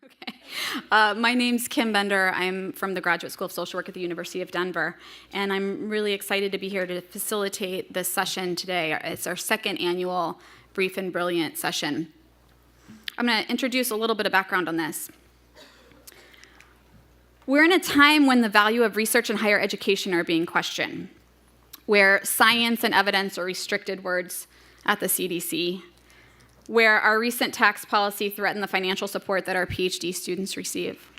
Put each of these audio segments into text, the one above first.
Okay. My name's Kim Bender. I'm from the Graduate School of Social Work at the University of Denver, and I'm really excited to be here to facilitate this session today. It's our second annual Brief and Brilliant session. I'm going to introduce a little bit of background on this. We're in a time when the value of research in higher education are being questioned, where science and evidence are restricted words at the CDC, where our recent tax policy threatened the financial support that our PhD students receive,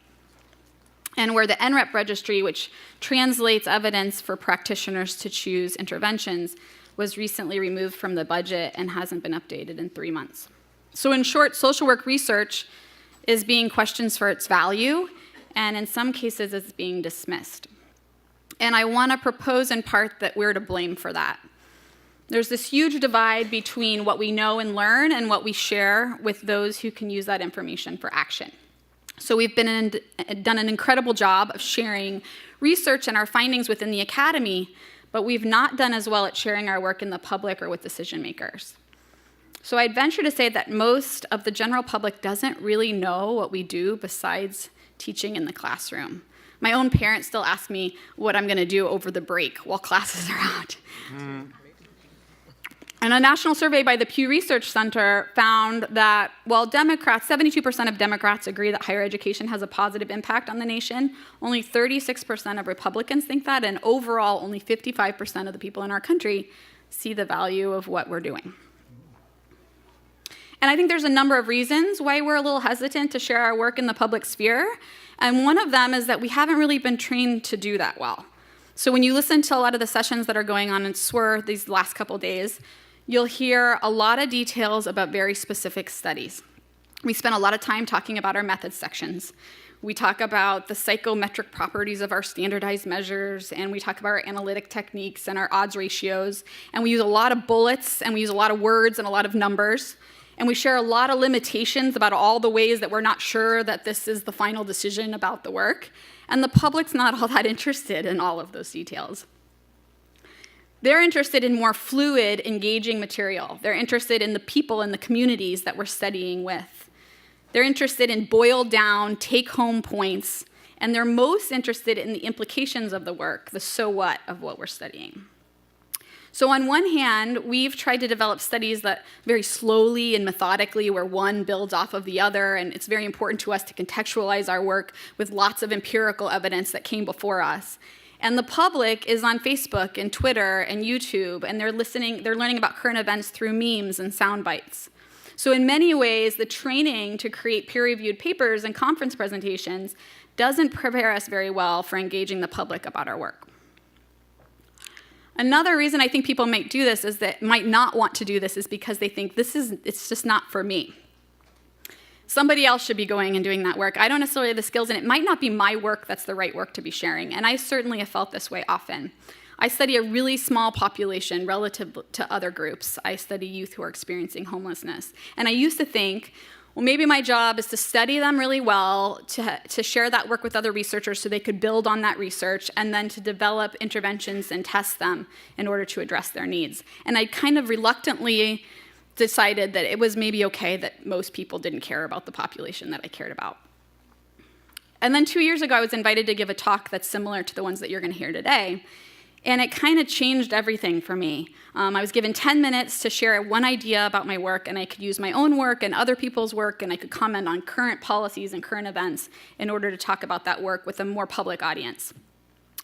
and where the NREP registry, which translates evidence for practitioners to choose interventions, was recently removed from the budget and hasn't been updated in 3 months. So in short, social work research is being questioned for its value, and in some cases it's being dismissed. And I want to propose in part that we're to blame for that. There's this huge divide between what we know and learn and what we share with those who can use that information for action. So we've done an incredible job of sharing research and our findings within the academy, but we've not done as well at sharing our work in the public or with decision makers. So I'd venture to say that most of the general public doesn't really know what we do besides teaching in the classroom. My own parents still ask me what I'm going to do over the break while classes are out. And a national survey by the Pew Research Center found that while 72% of Democrats agree that higher education has a positive impact on the nation, only 36% of Republicans think that, and overall, only 55% of the people in our country see the value of what we're doing. And I think there's a number of reasons why we're a little hesitant to share our work in the public sphere, and one of them is that we haven't really been trained to do that well. So when you listen to a lot of the sessions that are going on in SWR these last couple days, you'll hear a lot of details about very specific studies. We spend a lot of time talking about our methods sections. We talk about the psychometric properties of our standardized measures, and we talk about our analytic techniques and our odds ratios, and we use a lot of bullets, and we use a lot of words and a lot of numbers, and we share a lot of limitations about all the ways that we're not sure that this is the final decision about the work, and the public's not all that interested in all of those details. They're interested in more fluid, engaging material. They're interested in the people and the communities that we're studying with. They're interested in boiled down, take-home points, and they're most interested in the implications of the work, the so what of what we're studying. So on one hand, we've tried to develop studies that very slowly and methodically, where one builds off of the other, and it's very important to us to contextualize our work with lots of empirical evidence that came before us. And the public is on Facebook and Twitter and YouTube, and they're learning about current events through memes and sound bites. So in many ways, the training to create peer-reviewed papers and conference presentations doesn't prepare us very well for engaging the public about our work. Another reason I think people might not want to do this is because they think it's just not for me. Somebody else should be going and doing that work. I don't necessarily have the skills, and it might not be my work that's the right work to be sharing. And I certainly have felt this way often. I study a really small population relative to other groups. I study youth who are experiencing homelessness. And I used to think, well, maybe my job is to study them really well, to share that work with other researchers so they could build on that research, and then to develop interventions and test them in order to address their needs. And I kind of reluctantly decided that it was maybe okay that most people didn't care about the population that I cared about. And then 2 years ago, I was invited to give a talk that's similar to the ones that you're going to hear today, and it kind of changed everything for me. I was given 10 minutes to share one idea about my work, and I could use my own work and other people's work, and I could comment on current policies and current events in order to talk about that work with a more public audience.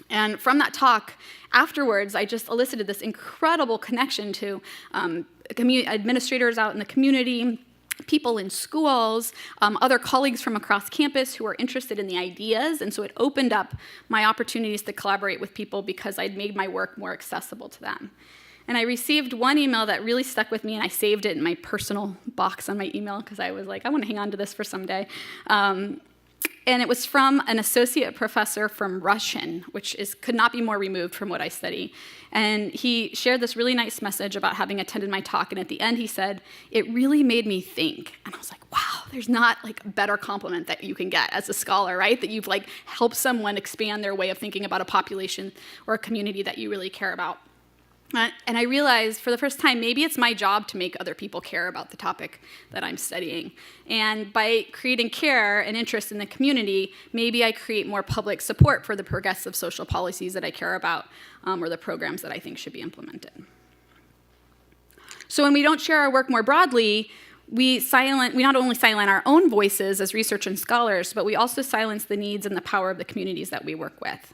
And from that talk, afterwards, I just elicited this incredible connection to administrators out in the community, people in schools, other colleagues from across campus who are interested in the ideas. And so it opened up my opportunities to collaborate with people because I'd made my work more accessible to them. And I received one email that really stuck with me, and I saved it in my personal box on my email because I was like, I want to hang on to this for someday. And it was from an associate professor from Russian, which could not be more removed from what I study. And he shared this really nice message about having attended my talk. And at the end, he said, it really made me think. And I was like, wow, there's not like a better compliment that you can get as a scholar, right? That you've like helped someone expand their way of thinking about a population or a community that you really care about. And I realized for the first time, maybe it's my job to make other people care about the topic that I'm studying. And by creating care and interest in the community, maybe I create more public support for the progressive social policies that I care about, or the programs that I think should be implemented. So when we don't share our work more broadly, we not only silence our own voices as researchers and scholars, but we also silence the needs and the power of the communities that we work with.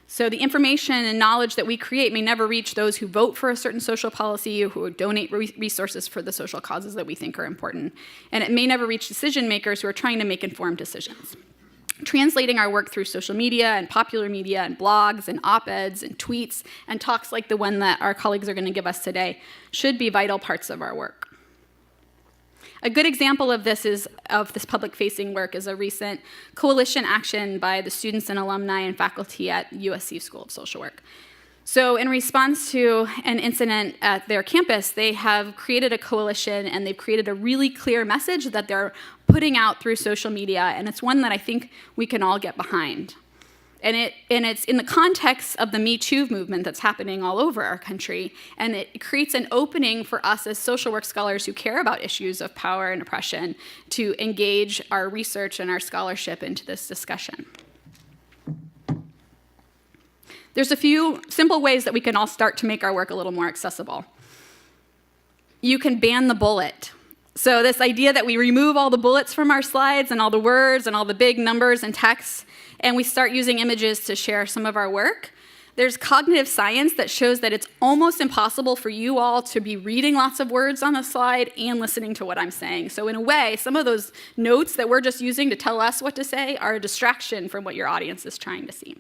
So the information and knowledge that we create may never reach those who vote for a certain social policy or who donate resources for the social causes that we think are important. And it may never reach decision makers who are trying to make informed decisions. Translating our work through social media and popular media and blogs and op-eds and tweets and talks like the one that our colleagues are going to give us today should be vital parts of our work. A good example of this public-facing work is a recent coalition action by the students and alumni and faculty at USC School of Social Work. So in response to an incident at their campus, they have created a coalition and they've created a really clear message that they're putting out through social media, and it's one that I think we can all get behind. And it's in the context of the Me Too movement that's happening all over our country, and it creates an opening for us as social work scholars who care about issues of power and oppression to engage our research and our scholarship into this discussion. There's a few simple ways that we can all start to make our work a little more accessible. You can ban the bullet. So this idea that we remove all the bullets from our slides and all the words and all the big numbers and texts, and we start using images to share some of our work. There's cognitive science that shows that it's almost impossible for you all to be reading lots of words on the slide and listening to what I'm saying. So in a way, some of those notes that we're just using to tell us what to say are a distraction from what your audience is trying to see.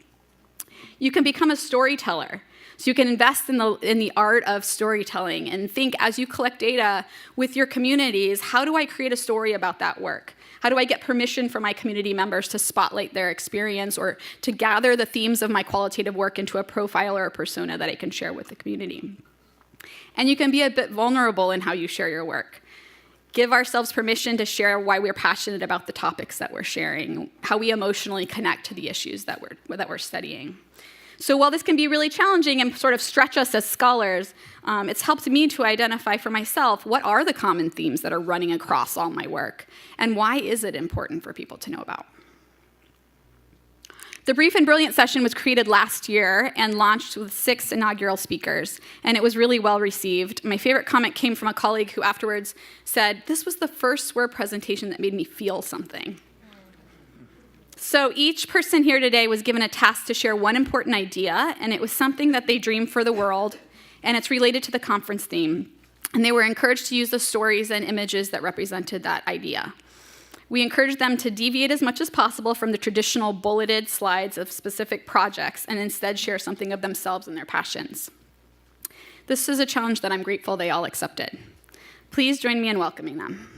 You can become a storyteller. So you can invest in the art of storytelling and think as you collect data with your communities, how do I create a story about that work? How do I get permission from my community members to spotlight their experience or to gather the themes of my qualitative work into a profile or a persona that I can share with the community? And you can be a bit vulnerable in how you share your work. Give ourselves permission to share why we're passionate about the topics that we're sharing, how we emotionally connect to the issues that we're studying. So while this can be really challenging and sort of stretch us as scholars, it's helped me to identify for myself what are the common themes that are running across all my work, and why is it important for people to know about? The Brief and Brilliant session was created last year and launched with 6 inaugural speakers, and it was really well received. My favorite comment came from a colleague who afterwards said, "This was the first SWR presentation that made me feel something." So each person here today was given a task to share one important idea, and it was something that they dreamed for the world, and it's related to the conference theme. And they were encouraged to use the stories and images that represented that idea. We encouraged them to deviate as much as possible from the traditional bulleted slides of specific projects and instead share something of themselves and their passions. This is a challenge that I'm grateful they all accepted. Please join me in welcoming them.